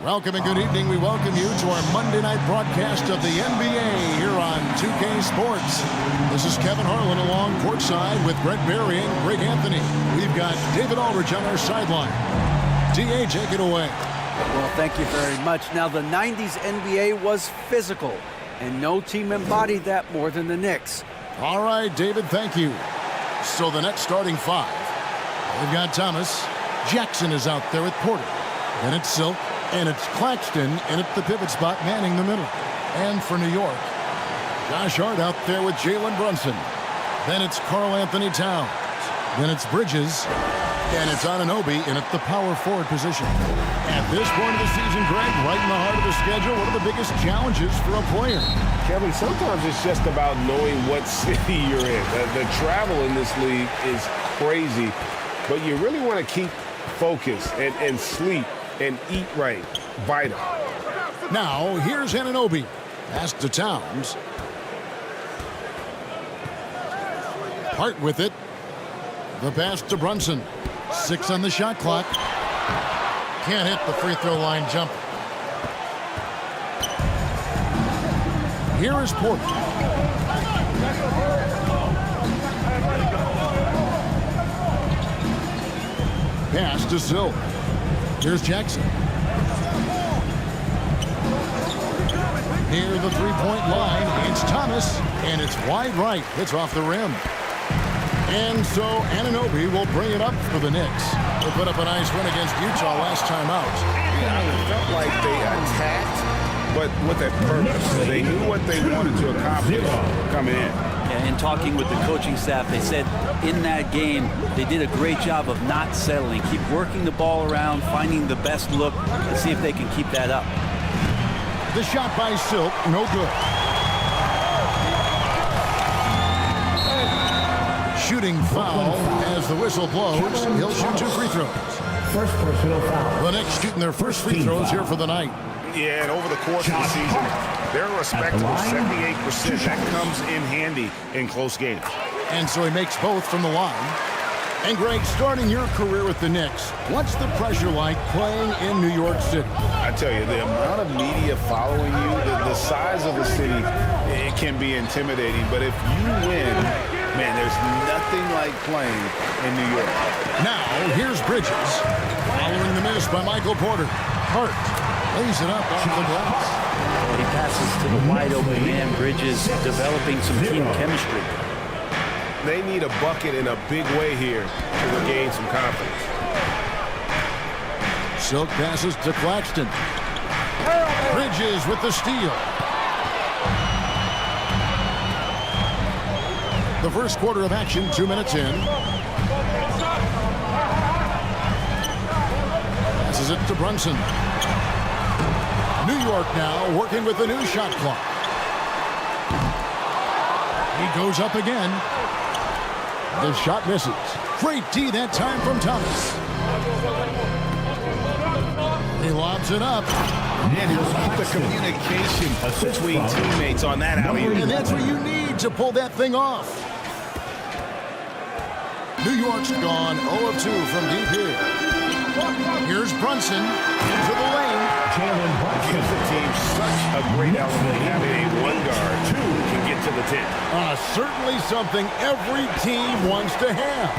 Welcome and good evening. We welcome you to our Monday night broadcast of the NBA here on 2K Sports. This is Kevin Harlan along courtside with Brett Berry and Greg Anthony. We've got David Aldridge on our sideline. DA, take it away. Well, thank you very much. Now, the 90s NBA was physical, and no team embodied that more than the Knicks. All right, David, thank you. So the Nets starting five. We've got Thomas. Jackson is out there with Porter. Then it's Silk. And it's Claxton in at the pivot spot, manning the middle. And for New York, Josh Hart out there with Jalen Brunson. Then it's Karl Anthony Towns. Then it's Bridges. And it's Anunoby in at the power forward position. At this point of the season, Greg, right in the heart of the schedule, what are the biggest challenges for a player? Kevin, sometimes it's just about knowing what city you're in. The travel in this league is crazy, but you really want to keep focus and sleep and eat right. Vital. Now, here's Anunoby. Pass to Towns. Hart with it. The pass to Brunson. 6 on the shot clock. Can't hit the free throw line jumper. Here is Porter. Pass to Silk. Here's Jackson. Near the three-point line, it's Thomas, and it's wide right. It's off the rim. And so Anunoby will bring it up for the Knicks. They put up a nice win against Utah last time out. Yeah, it felt like they attacked, but with a purpose. They knew what they wanted to accomplish coming in. Yeah, in talking with the coaching staff, they said in that game they did a great job of not settling. Keep working the ball around, finding the best look, and see if they can keep that up. The shot by Silk, no good. Shooting foul as the whistle blows. He'll shoot 2 free throws. First personal foul. The Knicks shooting their first free throws here for the night. Yeah, and over the course of the season, they're a respectable 78%. That comes in handy in close games. And so he makes both from the line. And Greg, starting your career with the Knicks, what's the pressure like playing in New York City? I tell you, the amount of media following you, the size of the city, it can be intimidating. But if you win, man, there's nothing like playing in New York. Now, here's Bridges. Following the miss by Michael Porter. Hart lays it up off the glass. Well, he passes to the wide open man. Bridges developing some team chemistry. They need a bucket in a big way here to regain some confidence. Silk passes to Claxton. Bridges with the steal. The first quarter of action, 2 minutes in. Passes it to Brunson. New York now working with the new shot clock. He goes up again. The shot misses. Great D that time from Thomas. He lobs it up. And he'll keep the communication between teammates on that alley-oop. And that's what you need to pull that thing off. New York's gone 0 of 2 from deep here. Here's Brunson into the lane. Gives the team such a great element having a one guard who can get to the 10. Certainly something every team wants to have.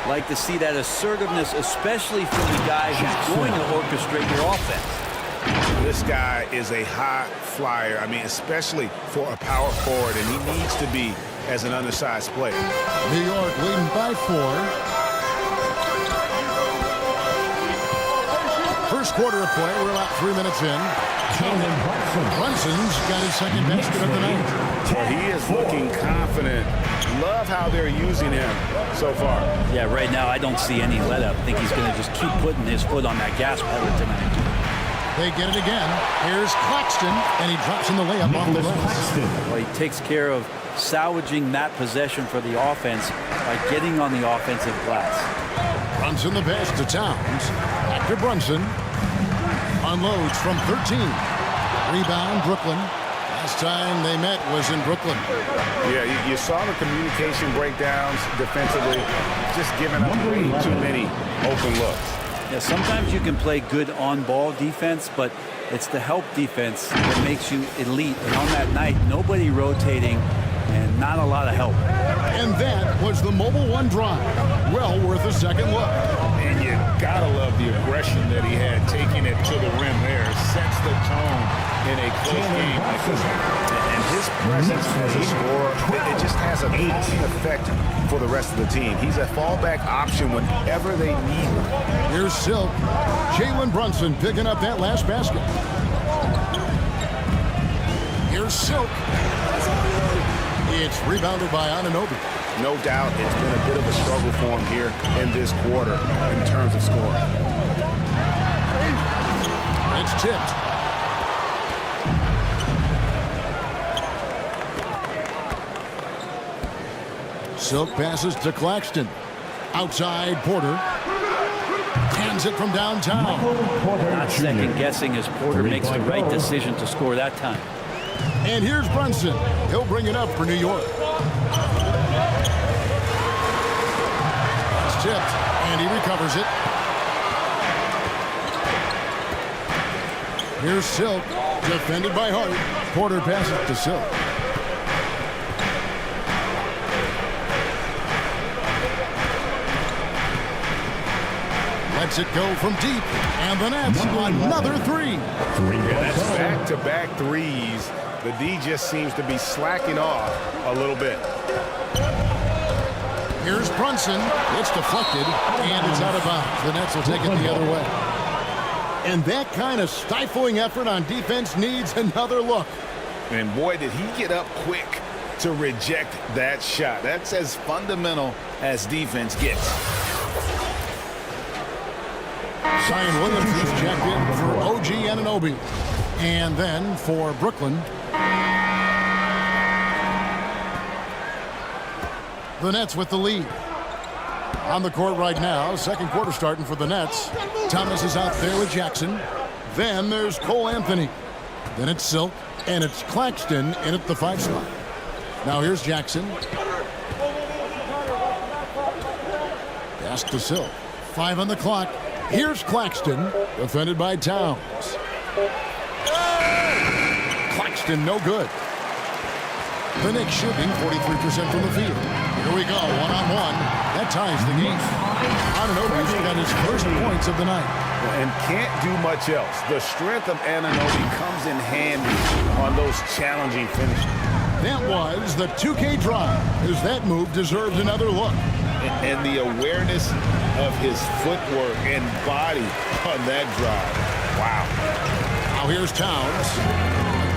Like to see that assertiveness, especially from the guy who's going to orchestrate your offense. This guy is a high flyer. I mean, especially for a power forward, and he needs to be as an undersized player. New York leading by 4. First quarter of play, we're about 3 minutes in. Brunson's got his second basket of the night. Well, he is looking confident. Love how they're using him so far. Yeah, right now I don't see any let-up. I think he's going to just keep putting his foot on that gas pedal tonight. They get it again. Here's Claxton, and he drops in the layup off the glass. Well, he takes care of salvaging that possession for the offense by getting on the offensive glass. Brunson the pass to Towns. Back to Brunson. Unloads from 13. Rebound, Brooklyn. Last time they met was in Brooklyn. Yeah, you saw the communication breakdowns defensively, just giving up way too many open looks. Yeah, sometimes you can play good on-ball defense, but it's the help defense that makes you elite. And on that night, nobody rotating and not a lot of help. And that was the Mobile One drive. Well worth a second look. And you gotta love the aggression that he had taking it to the rim there. Sets the tone in a close game like this. And his presence as a scorer, it just has a calming effect for the rest of the team. He's a fallback option whenever they need him. Here's Silk. Jalen Brunson picking up that last basket. Here's Silk. It's rebounded by Anunoby. No doubt it's been a bit of a struggle for him here in this quarter in terms of scoring. It's tipped. Silk passes to Claxton. Outside, Porter. Hands it from downtown. Not second guessing as Porter makes the right decision to score that time. And here's Brunson. He'll bring it up for New York. It's tipped, and he recovers it. Here's Silk, defended by Hart. Porter passes to Silk. Lets it go from deep, and the Nets another three. Yeah, that's back-to-back threes. The D just seems to be slacking off a little bit. Here's Brunson. It's deflected, and it's out of bounds. The Nets will take it the other way. And that kind of stifling effort on defense needs another look. And boy, did he get up quick to reject that shot. That's as fundamental as defense gets. Zion Williams is checked in for OG Anunoby. And then for Brooklyn, the Nets with the lead. On the court right now, second quarter starting for the Nets. Thomas is out there with Jackson. Then there's Cole Anthony. Then it's Silk, and it's Claxton in at the 5 spot. Now here's Jackson. Pass to Silk. 5 on the clock. Here's Claxton, defended by Towns. Claxton, no good. The Knicks shooting 43% from the field. Here we go, one-on-one. That ties the game. Anunoby's got his first points of the night. And can't do much else. The strength of Anunoby comes in handy on those challenging finishes. That was the 2K drive, as that move deserved another look. And the awareness of his footwork and body on that drive. Wow. Now here's Towns.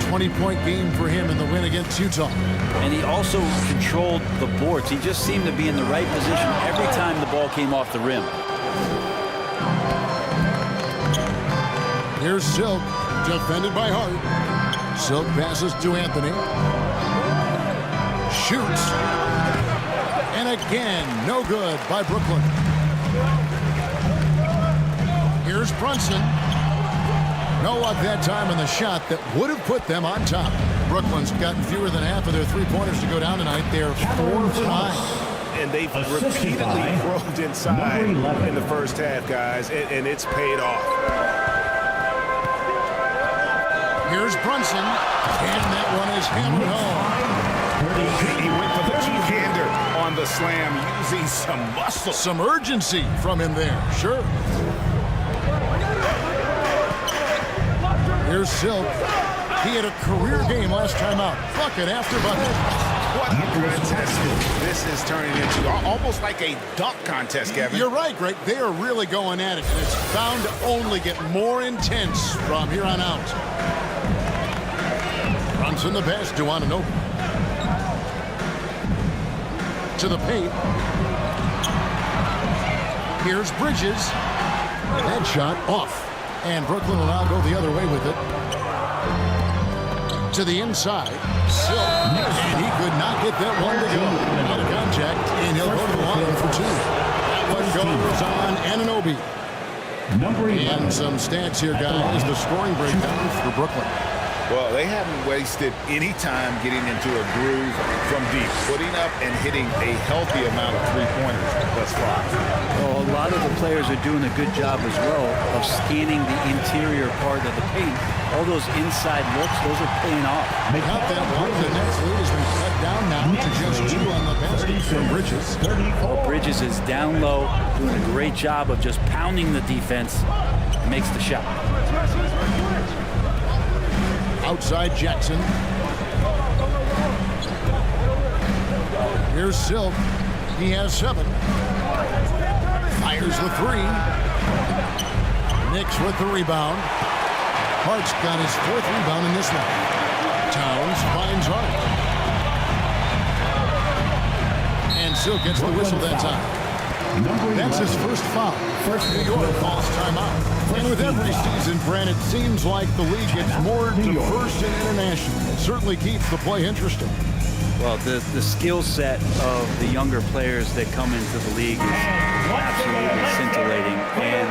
20-point game for him in the win against Utah. And he also controlled the boards. He just seemed to be in the right position every time the ball came off the rim. Here's Silk, defended by Hart. Silk passes to Anthony. Shoots. And again, no good by Brooklyn. Here's Brunson. No luck that time in the shot that would have put them on top. Brooklyn's gotten fewer than half of their three-pointers to go down tonight. They're 4 for 9. And they've repeatedly probed inside in the first half, guys, and it's paid off. Here's Brunson, and that one is hammered home. He went for the two-hander on the slam, using some muscle. Some urgency from him there, sure. Here's Silk. He had a career game last time out. Bucket after bucket. What a contest this is turning into. Almost like a dunk contest, Kevin. You're right, Greg. They are really going at it. And it's bound to only get more intense from here on out. Brunson the pass to Anunoby. To the paint. Here's Bridges. That shot off. And Brooklyn will now go the other way with it. To the inside. Silk. And he could not get that one to go. Out of contact. And he'll go to the line for 2. That one goes on Anunoby. And some stats here, guys. The scoring breakdown for Brooklyn. Well, they haven't wasted any time getting into a groove from deep, putting up and hitting a healthy amount of three-pointers thus far. Well, a lot of the players are doing a good job as well of scanning the interior part of the paint. All those inside looks, those are paying off. Not that long. The next lead has been cut down now to just 2 on the basket from Bridges. Well, Bridges is down low, doing a great job of just pounding the defense. Makes the shot. Outside Jackson. Here's Silk. He has 7. Fires the 3. Knicks with the rebound. Hart's got his 4th rebound in this one. Towns finds Hart. And Silk gets the whistle that time. That's his first foul. New York calls timeout. And with every season, Brand, it seems like the league gets more diverse and international. It certainly keeps the play interesting. Well, the skill set of the younger players that come into the league is absolutely scintillating. And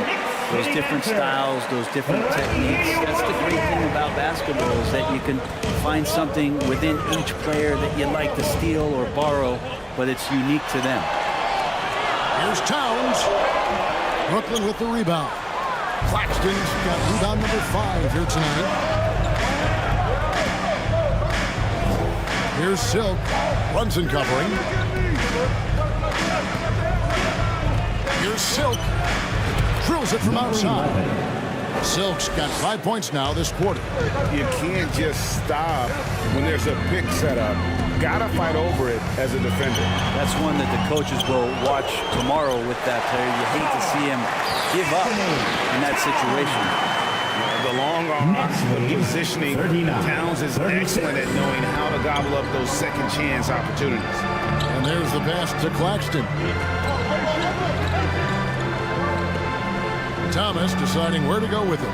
those different styles, those different techniques, that's the great thing about basketball is that you can find something within each player that you like to steal or borrow, but it's unique to them. Here's Towns. Brooklyn with the rebound. Claxton's got rebound number 5 here tonight. Here's Silk. Brunson covering. Here's Silk. Drills it from outside. Silk's got 5 points now this quarter. You can't just stop when there's a pick set up. Gotta fight over it as a defender. That's one that the coaches will watch tomorrow with that player. You hate to see him give up in that situation. The long arms, the positioning. Towns is excellent at knowing how to gobble up those second chance opportunities. And there's the pass to Claxton. Thomas deciding where to go with it.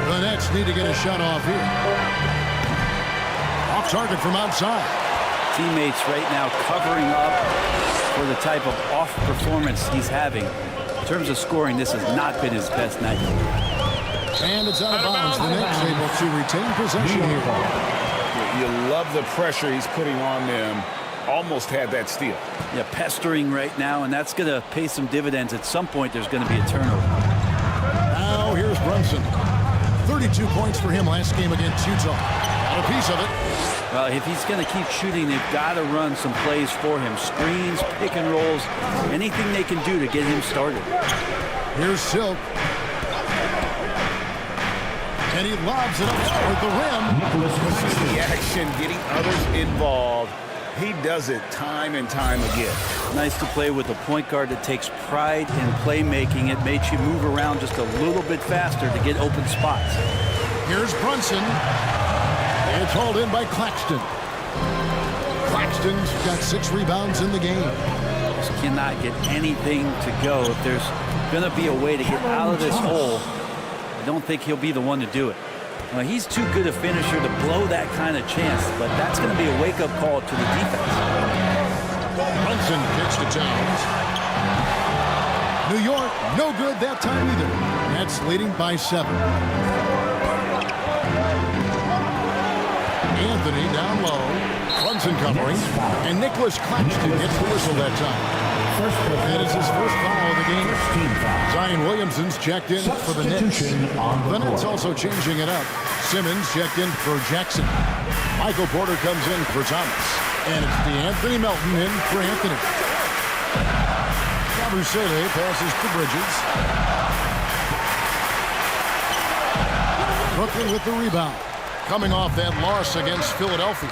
The Nets need to get a shot off here. Off target from outside. Teammates right now covering up for the type of off performance he's having. In terms of scoring, this has not been his best night. And it's out of bounds. The Knicks able to retain possession here. You love the pressure he's putting on them. Almost had that steal. Yeah, pestering right now, and that's going to pay some dividends. At some point, there's going to be a turnover. Now here's Brunson. 32 points for him last game against Utah. Got a piece of it. Well, if he's going to keep shooting, they've got to run some plays for him. Screens, pick and rolls, anything they can do to get him started. Here's Silk. And he lobs it up toward the rim. The action, getting others involved. He does it time and time again. Nice to play with a point guard that takes pride in playmaking. It makes you move around just a little bit faster to get open spots. Here's Brunson. It's hauled in by Claxton. Claxton's got 6 rebounds in the game. Just cannot get anything to go. If there's going to be a way to get out of this hole, I don't think he'll be the one to do it. Well, he's too good a finisher to blow that kind of chance, but that's going to be a wake-up call to the defense. Brunson kicks to Towns. New York, no good that time either. Nets leading by 7. Anthony down low. Brunson covering. And Nicholas Claxton gets the whistle that time. That is his first foul of the game. Zion Williamson's checked in for the Nets. The Nets also changing it up. Simmons checked in for Jackson. Michael Porter comes in for Thomas. And it's DeAnthony Melton in for Anthony. Yabusele passes to Bridges. Brooklyn with the rebound. Coming off that loss against Philadelphia.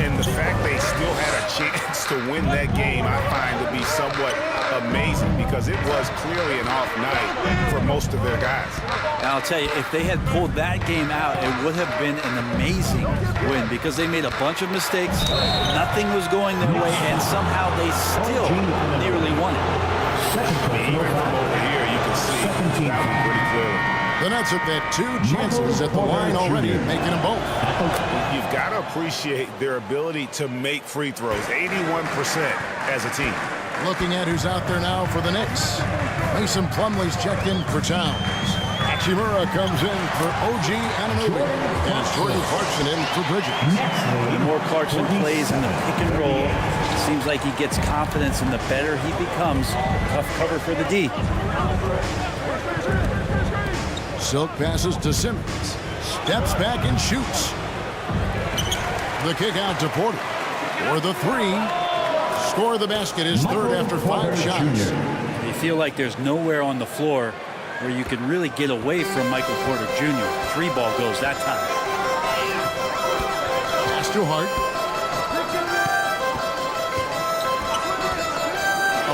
And the fact they still had a chance to win that game, I find to be somewhat amazing because it was clearly an off night for most of their guys. And I'll tell you, if they had pulled that game out, it would have been an amazing win because they made a bunch of mistakes. Nothing was going their way, and somehow they still nearly won it. Even from over here, you can see that one pretty clearly. The Nets have had 2 chances at the line already, making them both. You've got to appreciate their ability to make free throws, 81% as a team. Looking at who's out there now for the Knicks. Mason Plumlee's checked in for Towns. Hachimura comes in for OG Anunoby. And it's Jordan Clarkson in for Bridges. The more Clarkson plays in the pick and roll, it seems like he gets confidence, and the better he becomes. Tough cover for the D. Silk passes to Simmons. Steps back and shoots. The kick out to Porter. For the three. Score the basket is third after 5 shots. You feel like there's nowhere on the floor where you can really get away from Michael Porter Jr. 3 ball goes that time. Pass to Hart.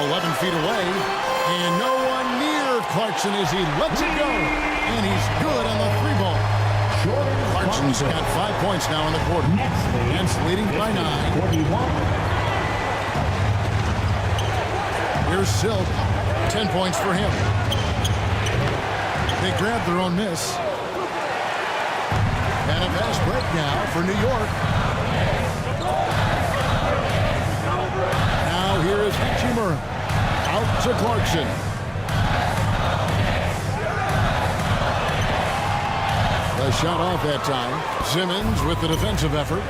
11 feet away. And no one near Clarkson as he lets it go. And he's good on the 3 ball. Clarkson's got 5 points now in the quarter. Hence leading by 9. Here's Silk. 10 points for him. They grab their own miss. And a fast break now for New York. Now here is Hachimura. Out to Clarkson. A shot off that time. Simmons with the defensive effort.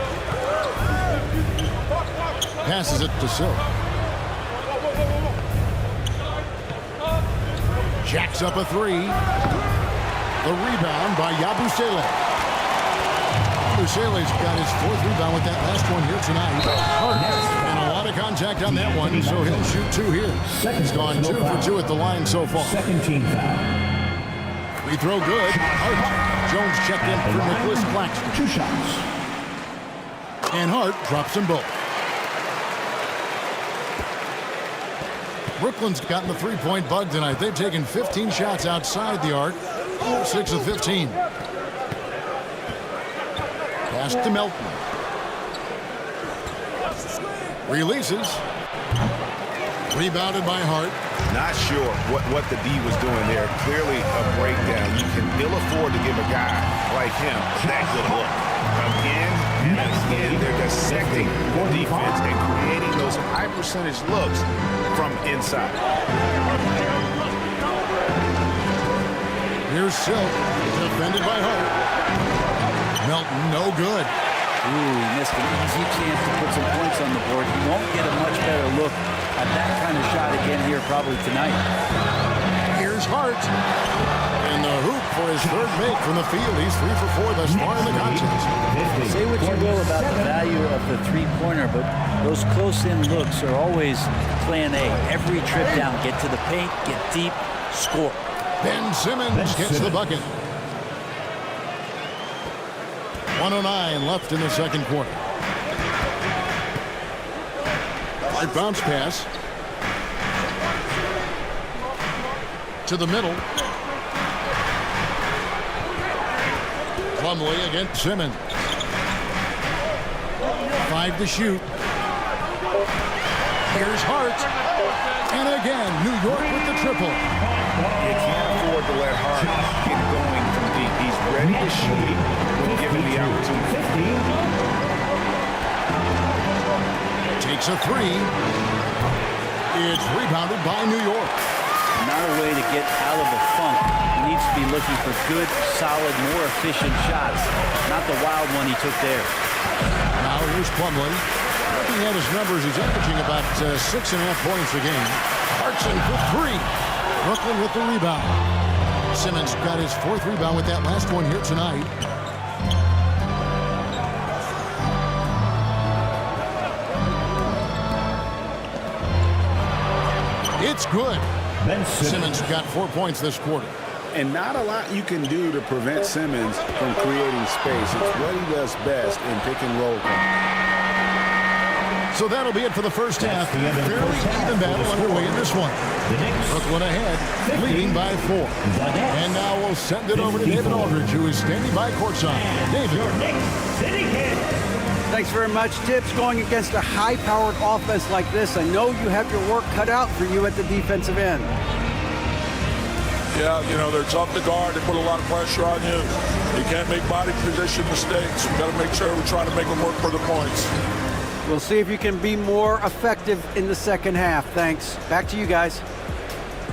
Passes it to Silk. Jacks up a 3. The rebound by Yabusele. Yabusele's got his 4th rebound with that last one here tonight. And a lot of contact on that one, so he'll shoot 2 here. He's gone 2 for 2 at the line so far. Second team foul. We throw good. Hart. Jones checked in for Nicholas Claxton. 2 shots. And Hart drops them both. Brooklyn's gotten the 3-point bug tonight. They've taken 15 shots outside the arc. 6 of 15. Pass to Melton. Releases. Rebounded by Hart. Not sure what the D was doing there. Clearly a breakdown. You can ill afford to give a guy like him that good look. Again and again, they're dissecting the defense and creating those high percentage looks from inside. Here's Silk, defended by Hart. Melton, no good. Ooh, he missed an easy chance to put some points on the board. He won't get a much better look at that kind of shot again here probably tonight. Here's Hart. And the hoop for his 3rd make from the field. He's 3 for 4 thus far in the contest. Say what you will about the value of the 3-pointer, but those close-in looks are always plan A. Every trip down, get to the paint, get deep, score. Ben Simmons gets the bucket. 1:09 left in the second quarter. Hard bounce pass. To the middle. Plumlee against Simmons. 5 to shoot. Here's Hart. And again, New York with the triple. You can't afford to let Hart get going from deep. He's ready to shoot when given the opportunity. Takes a 3. It's rebounded by New York. Not a way to get out of a funk. He needs to be looking for good, solid, more efficient shots. Not the wild one he took there. Now here's Plumlee. Looking at his numbers, he's averaging about 6.5 points a game. Clarkson for 3. Brooklyn with the rebound. Simmons got his 4th rebound with that last one here tonight. It's good. Simmons got 4 points this quarter. And not a lot you can do to prevent Simmons from creating space. It's what he does best in pick and roll. So that'll be it for the first half. Fairly even battle underway in this one. Brooklyn ahead, leading by 4. And now we'll send it over to David Aldridge, who is standing by courtside. David. Thanks very much. Tips going against a high-powered offense like this. I know you have your work cut out for you at the defensive end. Yeah, you know, they're tough to guard. They put a lot of pressure on you. You can't make body position mistakes. We've got to make sure we try to make them work for the points. We'll see if you can be more effective in the second half. Thanks. Back to you guys.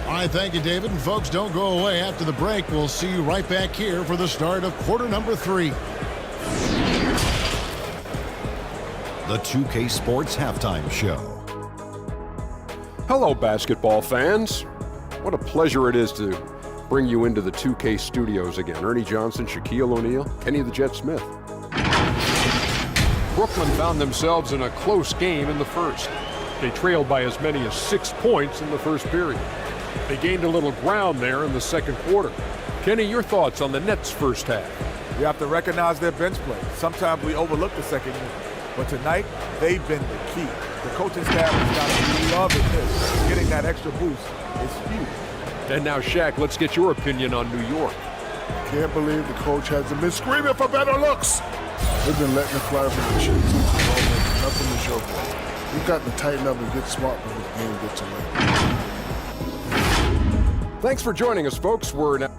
All right, thank you, David. And folks, don't go away. After the break, we'll see you right back here for the start of quarter number 3. The 2K Sports Halftime Show. Hello, basketball fans. What a pleasure it is to bring you into the 2K studios again. Ernie Johnson, Shaquille O'Neal, Kenny the Jet Smith. Brooklyn found themselves in a close game in the first. They trailed by as many as 6 points in the first period. They gained a little ground there in the second quarter. Kenny, your thoughts on the Nets' first half? We have to recognize their bench play. Sometimes we overlook the second unit, but tonight they've been the key. The coaching staff has got to be loving this. Getting that extra boost is huge. And now, Shaq, let's get your opinion on New York. Can't believe the coach hasn't been screaming for better looks. They've been letting it fly from the shoes. Nothing to show for it. We've got to tighten up and get smart before the game gets away. Thanks for joining us, folks. We're now.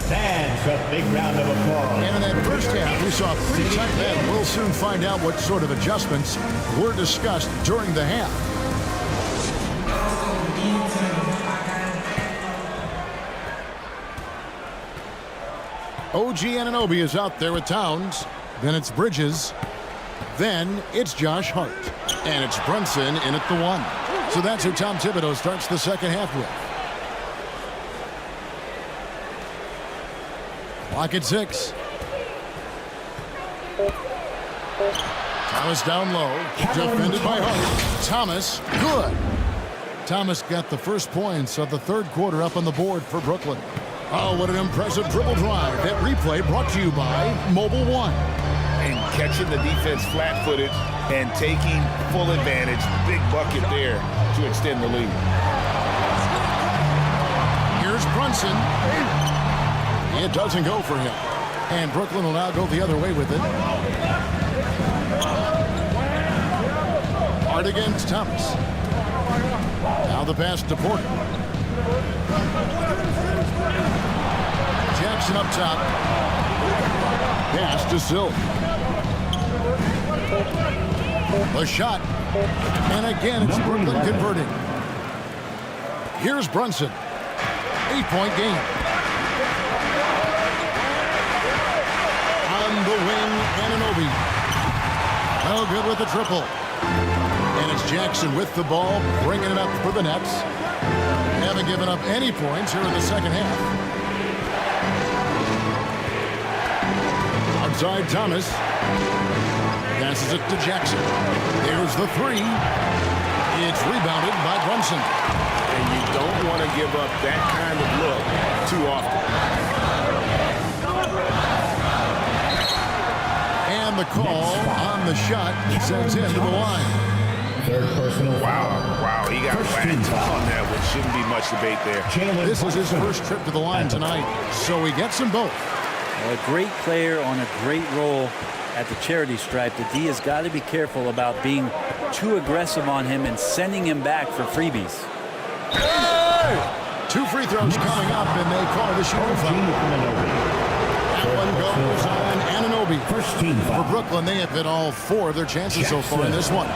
Fans, a big round of applause. And in that first half, we saw a pretty tight battle. We'll soon find out what sort of adjustments were discussed during the half. OG Anunoby is out there with Towns. Then it's Bridges. Then it's Josh Hart. And it's Brunson in at the 1. So that's who Tom Thibodeau starts the second half with. Clock at 6. Thomas down low. Defended by Hart. Thomas, good. Thomas got the first points of the third quarter up on the board for Brooklyn. Oh, what an impressive dribble drive. That replay brought to you by Mobile One. And catching the defense flat-footed and taking full advantage. Big bucket there to extend the lead. Here's Brunson. It doesn't go for him. And Brooklyn will now go the other way with it. Hard against Thomas. Now the pass to Porter. Jackson up top. Pass to Silk. A shot. And again, it's Brooklyn converting. Here's Brunson. 8-point game. On the wing, Anunoby. Oh, good with the triple. And it's Jackson with the ball, bringing it up for the Nets. Haven't given up any points here in the second half. Outside Thomas. Passes it to Jackson. Here's the 3. It's rebounded by Brunson. And you don't want to give up that kind of look too often. And the call on the shot sends him to the line. Third personal foul. Wow, he got whacked on that one. Shouldn't be much debate there. This is his first trip to the line tonight, so he gets them both. A great player on a great role at the charity stripe. The D has got to be careful about being too aggressive on him and sending him back for freebies. Hey! 2 free throws coming up, and they call the shooting foul. That one goes on Anunoby. First team foul. For Brooklyn, they have hit all 4 of their chances so far in this one.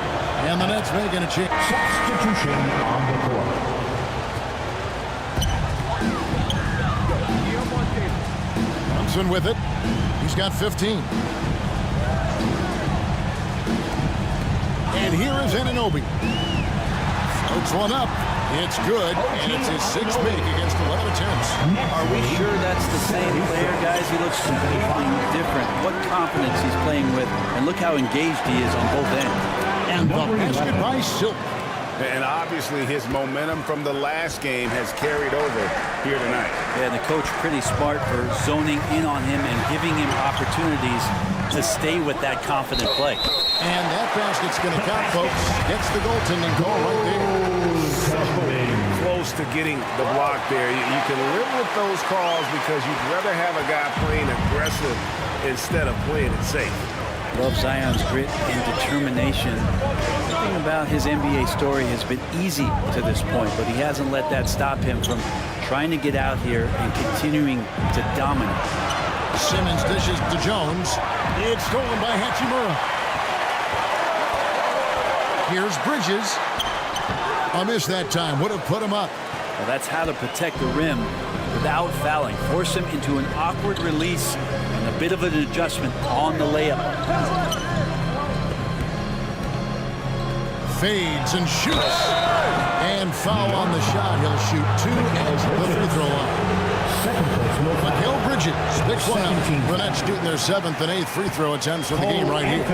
And the Nets making a change. Substitution on the court. Thompson with it. He's got 15. And here is Anunoby. Floats one up. It's good, and it's his 6th make against 11 attempts. Are we sure that's the same player, guys? He looks completely different. What confidence he's playing with, and look how engaged he is on both ends. And the basket by Silk. And obviously his momentum from the last game has carried over here tonight. Yeah, the coach pretty smart for zoning in on him and giving him opportunities to stay with that confident play. And that basket's going to count, folks. Gets the goaltending call right there. Close to getting the block there. You can live with those calls because you'd rather have a guy playing aggressive instead of playing it safe. Love Zion's grit and determination. The thing about his NBA story has been easy to this point, but he hasn't let that stop him from trying to get out here and continuing to dominate. Simmons dishes to Jones. It's stolen by Hachimura. Here's Bridges. A miss that time. Would have put him up. Well, that's how to protect the rim without fouling. Force him into an awkward release and a bit of an adjustment on the layup. Fades and shoots. And foul on the shot. He'll shoot 2 at the free throw line. Mikal Bridges picks one up. The Nets shooting their 7th and 8th free throw attempts for the game right here.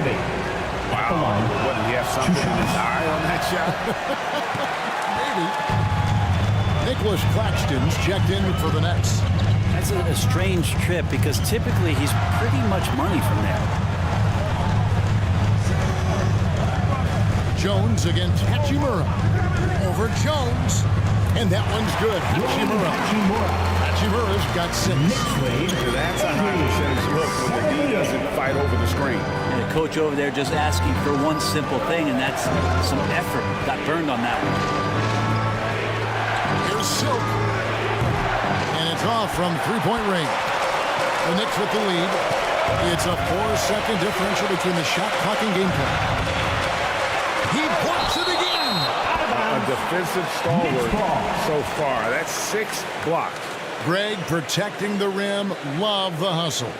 Wow. What, did he have something in his eye on that shot? Maybe. Nicholas Claxton's checked in for the Nets. That's a strange trip because typically he's pretty much money from there. Jones against Hachimura. Over Jones. And that one's good. Hachimura's got 6. That's a high percentage look when the D doesn't fight over the screen. And the coach over there just asking for one simple thing, and that's some effort. Got burned on that one. Here's Silk. And it's off from three-point range. The Knicks with the lead. It's a 4-second differential between the shot clock and gameplay. He blocks it again. A defensive stalwart so far. That's 6 blocks. Greg protecting the rim. Love the hustle.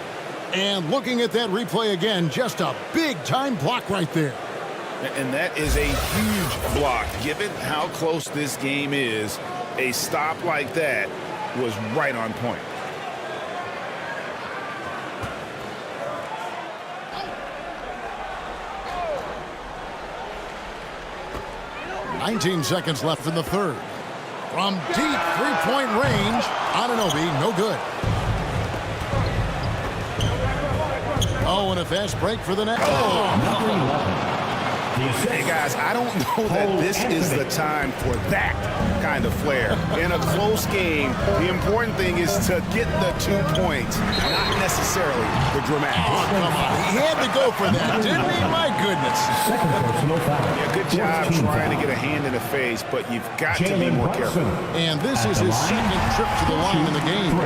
And looking at that replay again, just a big-time block right there. And that is a huge block. Given how close this game is, a stop like that was right on point. $19 seconds left in the third. From deep three-point range, Anunoby, no good. Oh, and a fast break for the net. Hey, guys, I don't know that this is the time for that kind of flair. In a close game, the important thing is to get the 2 points, not necessarily the dramatic. Oh, come on. He had to go for that, didn't he? My goodness. Yeah, good job trying to get a hand in the face, but you've got to be more careful. And this is his second trip to the line in the game.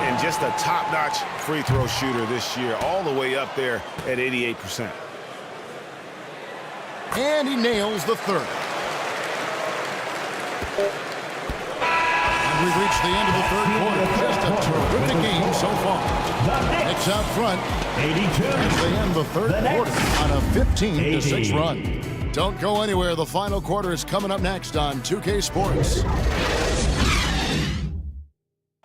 And just a top-notch free throw shooter this year, all the way up there at 88%. And he nails the third. And we've reached the end of the third quarter. Just a terrific game so far. Knicks out front as they end the third quarter on a 15-6 run. Don't go anywhere. The final quarter is coming up next on 2K Sports.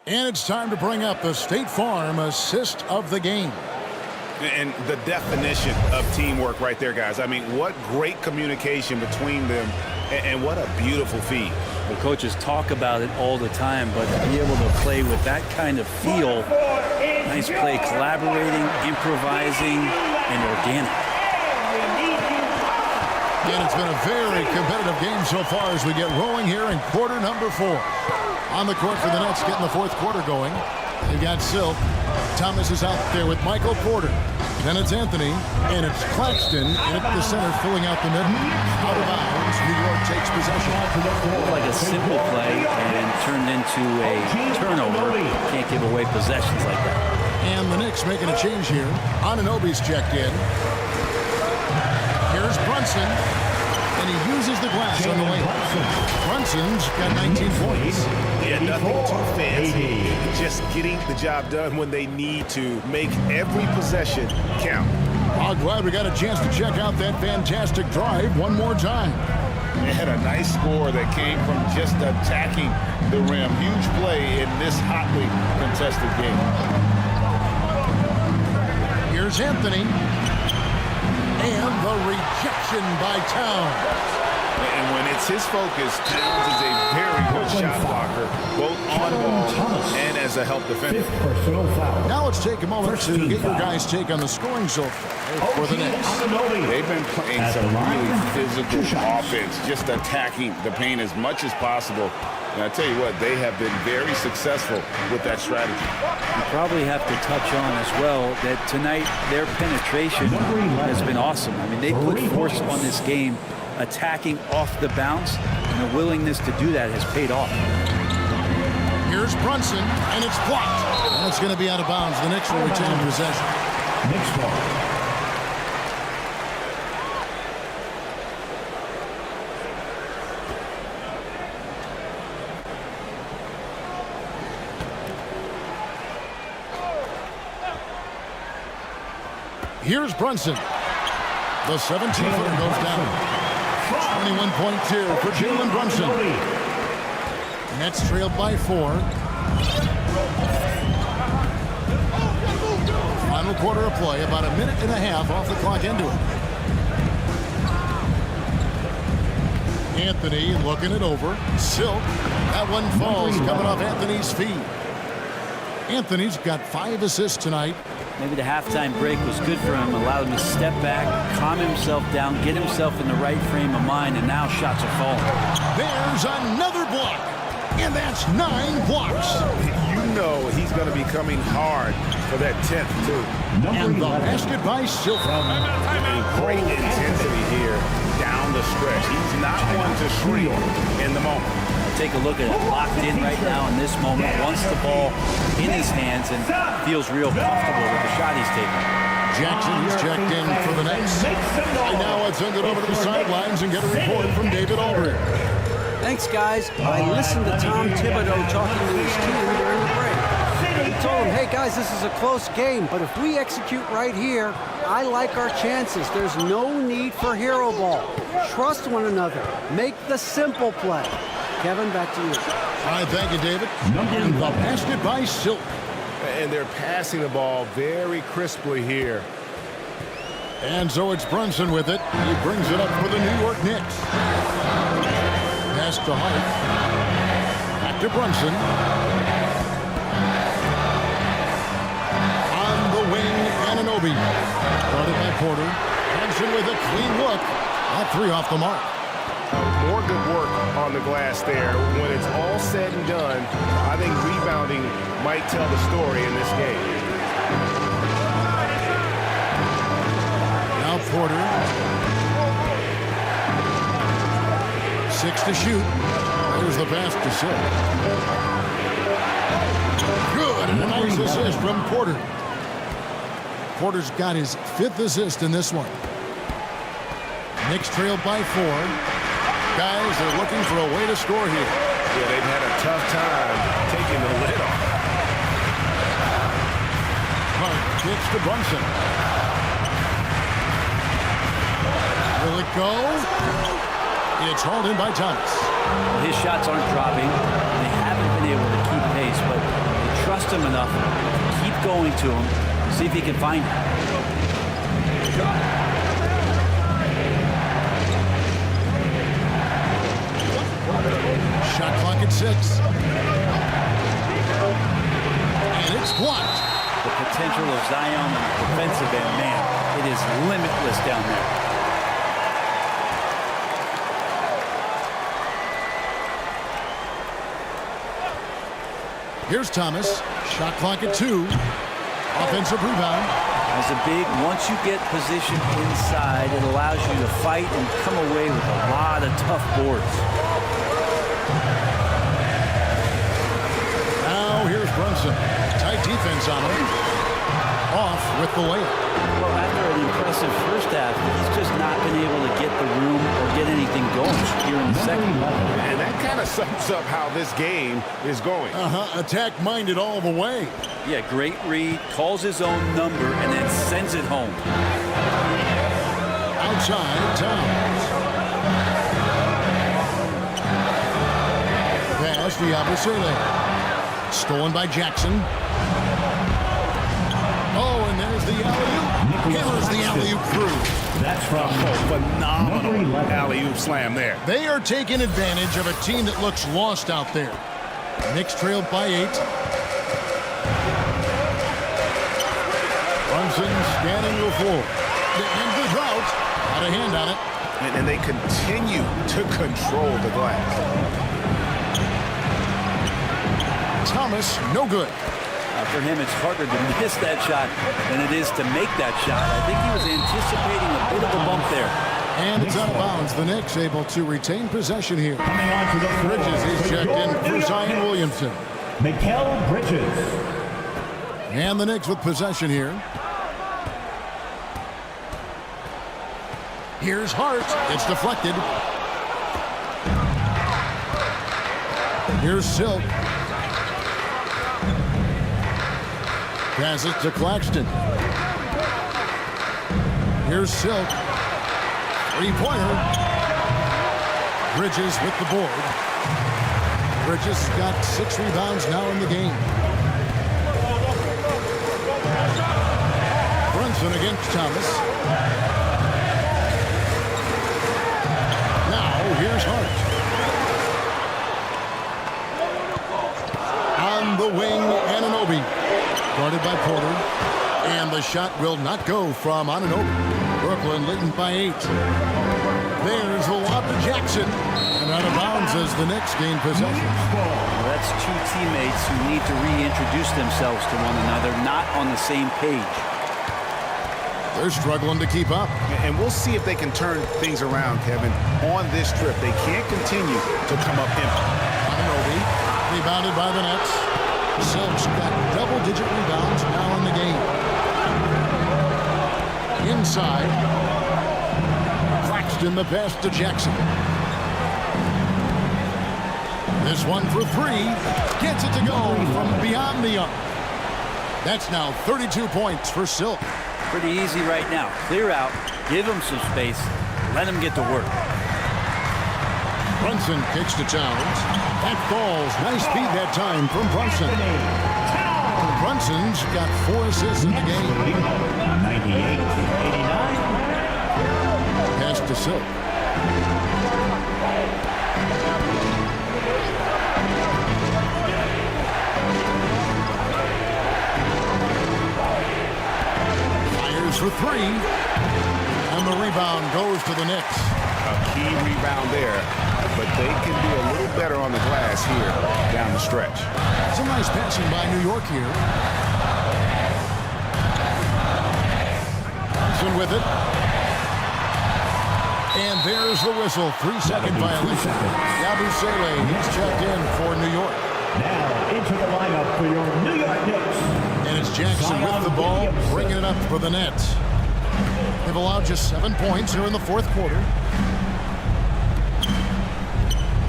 And it's time to bring up the State Farm assist of the game. And the definition of teamwork right there, guys. I mean, what great communication between them, and what a beautiful feed. The coaches talk about it all the time, but to be able to play with that kind of feel, nice play, collaborating, improvising, and organic. And it's been a very competitive game so far as we get rolling here in quarter number 4. On the court for the Nets, getting the fourth quarter going. They've got Silk. Thomas is out there with Michael Porter. Then it's Anthony, and it's Claxton in at the center, filling out the middle. Out of bounds, New York takes possession. Looked like a simple play and turned into a turnover. Can't give away possessions like that. And the Knicks making a change here. Anunoby's checked in. Here's Brunson, and he uses the glass on the way. Brunson's got 19 points. Yeah, nothing too fancy. Just getting the job done when they need to. Make every possession count. Oh, glad we got a chance to check out that fantastic drive one more time. They had a nice score that came from just attacking the rim. Huge play in this hotly contested game. Here's Anthony. And the rejection by Towns. And when it's his focus, Towns is a very good shot blocker, both on ball and as a help defender. Now let's take a moment to get your guys' take on the scoring so far for the Knicks. They've been playing some really physical offense, just attacking the paint as much as possible. And I tell you what, they have been very successful with that strategy. You probably have to touch on as well that tonight their penetration has been awesome. I mean, they put force on this game, attacking off the bounce, and the willingness to do that has paid off. Here's Brunson, and it's blocked. And it's going to be out of bounds. The Knicks will retain possession. Knicks ball. Here's Brunson. The 17-footer goes down. 21.2 for Jalen Brunson. Nets trailed by 4. Final quarter of play, about a minute and a half off the clock into it. Anthony looking it over. Silk. That one falls coming off Anthony's feet. Anthony's got 5 assists tonight. Maybe the halftime break was good for him, allowed him to step back, calm himself down, get himself in the right frame of mind, and now shots are falling. There's another block, and that's 9 blocks. You know he's going to be coming hard for that 10th, too. And the basket by Silk. Great intensity here down the stretch. He's not one to shrink in the moment. Take a look at it, locked in right now in this moment, wants the ball in his hands and feels real comfortable with the shot he's taking. Jackson is checked in for the Nets. And now let's send it over to the sidelines and get a report from David Aldridge. Thanks, guys. I listened to Tom Thibodeau talking to his team during the break. He told them, hey, guys, this is a close game, but if we execute right here, I like our chances. There's no need for hero ball. Trust one another. Make the simple play. Kevin, back to you. All right, thank you, David. And the basket by Silk. And they're passing the ball very crisply here. And so it's Brunson with it. He brings it up for the New York Knicks. Pass to Hart. Back to Brunson. On the wing, Anunoby. Guarded by Porter. Brunson with a clean look. That 3 off the mark. More good work on the glass there. When it's all said and done, I think rebounding might tell the story in this game. Now Porter. 6 to shoot. There's the pass to Silk. Good, and a nice assist from Porter. Porter's got his 5th assist in this one. Knicks trailed by 4. Guys, they're looking for a way to score here. Yeah, they've had a tough time taking the lid off. Hart kicks to Brunson. Will it go? It's hauled in by Thomas. Well, his shots aren't dropping. They haven't been able to keep pace, but they trust him enough to keep going to him, see if he can find it. Shot clock at 6. And it's blocked. The potential of Zion on the defensive end, man, it is limitless down there. Here's Thomas. Shot clock at 2. Offensive rebound. As a big, once you get positioned inside, it allows you to fight and come away with a lot of tough boards. Now here's Brunson. Tight defense on him. Off with the layup. Well, after an impressive first half, he's just not been able to get the room or get anything going here in the second. And that kind of sums up how this game is going. Attack-minded all the way. Yeah, great read, calls his own number, and then sends it home. Outside, Towns. Pass to Yabusele. Stolen by Jackson. Oh, and there's the alley-oop. Hammers the alley-oop through. That's from Phenomenal alley-oop slam there. They are taking advantage of a team that looks lost out there. Knicks trailed by 8. Brunson scanning the floor. And the drought. Got a hand on it. And they continue to control the glass. Thomas, no good. For him, it's harder to miss that shot than it is to make that shot. I think he was anticipating a bit of a bump there. And it's out of bounds. The Knicks able to retain possession here. Bridges is checked in for Zion Williamson. Bridges. And the Knicks with possession here. Here's Hart. It's deflected. Here's Silk. Passes to Claxton. Here's Silk. Three-pointer. Bridges with the board. Bridges got 6 rebounds now in the game. Brunson against Thomas. Now here's Hart. On the wing, Anunoby. Guarded by Porter. And the shot will not go from Anunoby. Brooklyn leading by 8. There's the lob to Jackson. And out of bounds as the Knicks gain possession. Well, that's two teammates who need to reintroduce themselves to one another, not on the same page. They're struggling to keep up. And we'll see if they can turn things around, Kevin, on this trip. They can't continue to come up empty. Anunoby, rebounded by the Nets. Silk's got double-digit rebounds now in the game. Inside. Claxton the pass to Jackson. This one for 3. Gets it to go from beyond the arc. That's now 32 points for Silk. Pretty easy right now. Clear out, give them some space, let them get to work. Brunson kicks to Towns. That falls. Nice feed that time from Brunson. Brunson's got 4 assists in the game. 98-89. Pass to Silk. Fires for 3. And the rebound goes to the Knicks. A key rebound there, but they can do a little better on the glass here down the stretch. Some nice passing by New York here. Brunson with it. And there's the whistle. 3-second violation. Yabusele is checked in for New York. Now into the lineup for your New York Knicks. And it's Jackson with the ball, bringing it up for the Nets. They've allowed just 7 points here in the 4th quarter.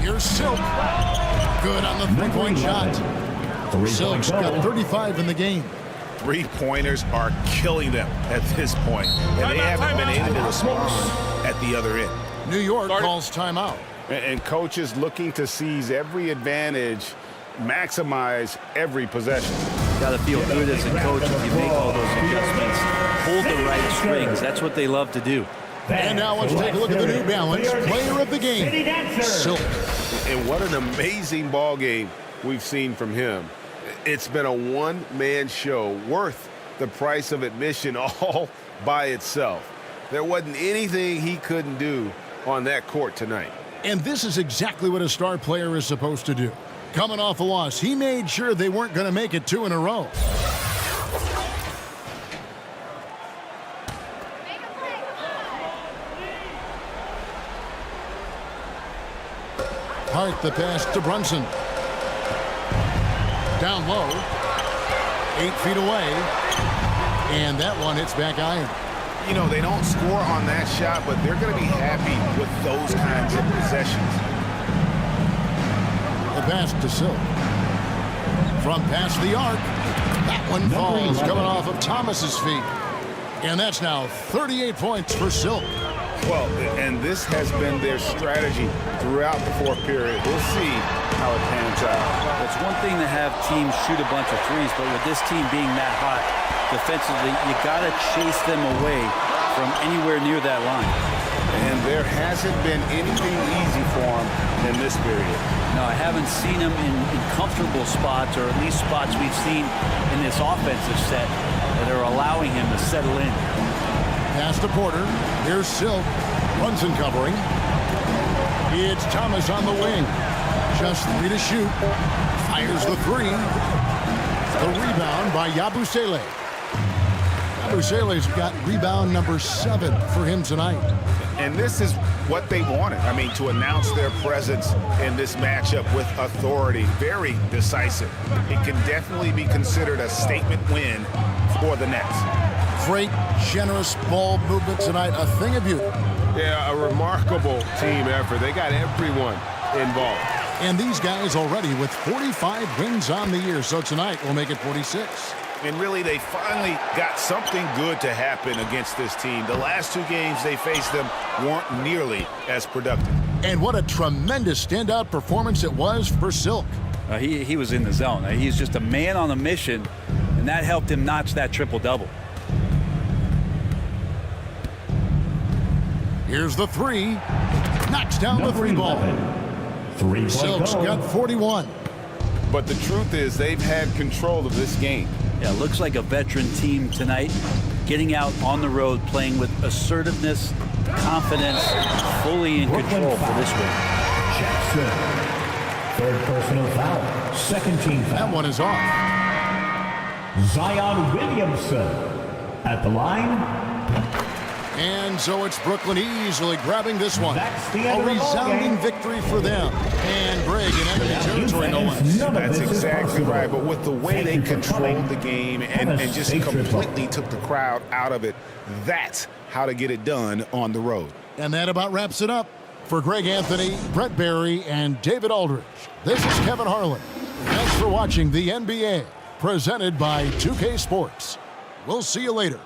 Here's Silk. Good on the 3-point shot. Silk's got 35 in the game. 3-pointers are killing them at this point, and they haven't been able to respond at the other end. New York calls timeout. And coaches looking to seize every advantage, maximize every possession. Got to feel good as a coach if you make all those adjustments. Hold the right strings. That's what they love to do. And now let's take a look at the New Balance player of the game, Silk. And what an amazing ball game we've seen from him. It's been a one-man show worth the price of admission all by itself. There wasn't anything he couldn't do on that court tonight. And this is exactly what a star player is supposed to do. Coming off a loss, he made sure they weren't going to make it 2 in a row. Hart the pass to Brunson. Down low. 8 feet away. And that one hits back iron. You know, they don't score on that shot, but they're going to be happy with those kinds of possessions. The pass to Silk. From past the arc. That one falls coming off of Thomas's feet. And that's now 38 points for Silk. Well, and this has been their strategy throughout the 4th period. We'll see how it pans out. It's one thing to have teams shoot a bunch of threes, but with this team being that hot defensively, you got to chase them away from anywhere near that line. And there hasn't been anything easy for them in this period. No, I haven't seen him in comfortable spots, or at least spots we've seen in this offensive set that are allowing him to settle in. Pass to Porter. Here's Silk. Brunson covering. It's Thomas on the wing. Just 3 to shoot. Fires the 3. The rebound by Yabusele. Yabusele's got rebound number 7 for him tonight. And this is what they wanted. I mean, to announce their presence in this matchup with authority, very decisive. It can definitely be considered a statement win for the Nets. Great, generous ball movement tonight. A thing of beauty. Yeah, a remarkable team effort. They got everyone involved. And these guys already with 45 wins on the year. So tonight will make it 46. And really, they finally got something good to happen against this team. The last two games they faced them weren't nearly as productive. And what a tremendous standout performance it was for Silk. He was in the zone. He's just a man on a mission, and that helped him notch that triple-double. Here's the three. Knocks down the three ball. Silk's got 41. But the truth is they've had control of this game. Yeah, looks like a veteran team tonight, getting out on the road, playing with assertiveness, confidence, fully in control for this win. Jackson. Third personal foul. Second team foul. That one is off. Zion Williamson at the line. And so it's Brooklyn easily grabbing this one. That's the end A of the ball resounding game. victory for them. And Greg in enemy territory, no less. That's exactly right. But with the way they controlled the game and just completely took the crowd out of it, that's how to get it done on the road. And that about wraps it up. For Greg Anthony, Brett Barry, and David Aldridge, this is Kevin Harlan. Thanks for watching the NBA, presented by 2K Sports. We'll see you later.